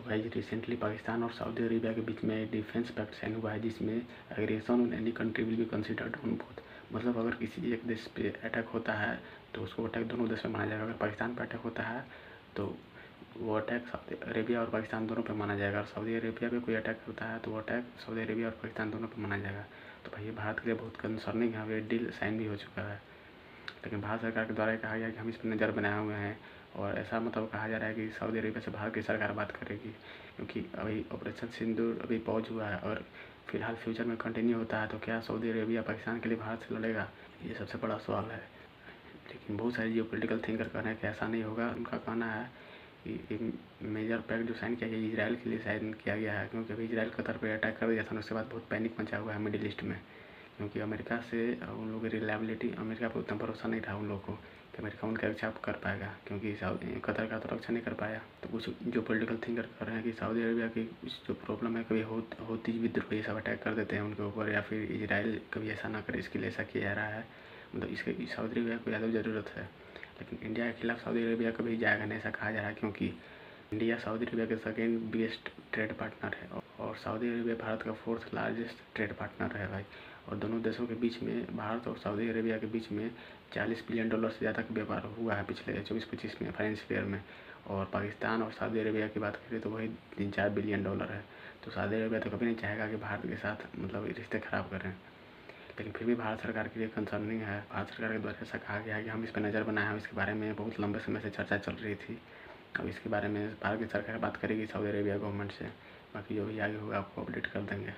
भाई रिसेंटली पाकिस्तान और Saudi Arabia के बीच में डिफेंस पैक्ट साइन हुआ है, जिसमें aggression on any country will be considered on both. मतलब अगर किसी एक देश पे अटैक होता है तो उसको अटैक दोनों देश पे माना जाएगा। अगर पाकिस्तान पे अटैक होता है तो वो अटैक सऊदी अरेबिया और पाकिस्तान दोनों पे माना जाएगा, और सऊदी अरेबिया पे कोई अटैक होता है तो वो अटैक सऊदी अरेबिया और पाकिस्तान दोनों पे माना जाएगा। तो भाई ये भारत के लिए बहुत कंसर्निंग है। ये डील साइन भी हो चुका है, लेकिन भारत सरकार के द्वारा कहा गया कि हम इस पर नज़र बनाए हुए हैं, और ऐसा मतलब कहा जा रहा है कि सऊदी अरेबिया से भारत की सरकार बात करेगी, क्योंकि अभी ऑपरेशन सिंदूर अभी पॉज हुआ है और फिलहाल फ्यूचर में कंटिन्यू होता है तो क्या सऊदी अरेबिया पाकिस्तान के लिए भारत से लड़ेगा, ये सबसे बड़ा सवाल है। लेकिन बहुत सारे जियोपॉलिटिकल थिंकर कह रहे हैं कि ऐसा नहीं होगा। उनका कहना है कि मेजर पैक्ट जो साइन किया गया इजराइल के लिए साइन किया गया है, क्योंकि अभी इजराइल कतर पर अटैक कर दिया था, उसके बाद बहुत पैनिक मचा हुआ है मिडिल ईस्ट में, क्योंकि अमेरिका से उन लोगों की रिलायबिलिटी, अमेरिका पर उतना भरोसा नहीं रहा उन लोगों को कि अमेरिका उनका रक्षा कर पाएगा, क्योंकि कतर का तो रक्षा नहीं कर पाया। तो कुछ जो पॉलिटिकल थिंकर कर रहे हैं कि सऊदी अरेबिया की जो प्रॉब्लम है, कभी होती विद्रोह ये सब अटैक कर देते हैं उनके ऊपर, या फिर इजराइल कभी ऐसा ना करे, इसके लिए ऐसा किया जा रहा है। मतलब इसके सऊदी अरेबिया को ज़्यादा ज़रूरत है, लेकिन इंडिया के खिलाफ सऊदी अरेबिया कभी जाएगा नहीं, ऐसा कहा जा रहा है, क्योंकि इंडिया सऊदी अरेबिया के सेकेंड बिगेस्ट ट्रेड पार्टनर है, और सऊदी अरेबिया भारत का फोर्थ लार्जेस्ट ट्रेड पार्टनर है भाई। और दोनों देशों के बीच में, भारत और सऊदी अरेबिया के बीच में $40 बिलियन से ज़्यादा का व्यापार हुआ है पिछले 24-25 में फाइनेंशियल ईयर में। और पाकिस्तान और सऊदी अरेबिया की बात करें तो वही 3-4 बिलियन डॉलर है। तो सऊदी अरेबिया तो कभी नहीं चाहेगा कि भारत के साथ मतलब रिश्ते ख़राब करें, लेकिन फिर भी भारत सरकार के लिए कंसर्निंग है। भारत सरकार के द्वारा ऐसा कहा गया है कि हम इस पर नज़र बनाए हैं। इसके बारे में बहुत लंबे समय से चर्चा चल रही थी। अब इसके बारे में भारत की सरकार बात करेगी सऊदी अरेबिया गवर्नमेंट से। बाकी जो भी आगे होगा आपको अपडेट कर देंगे।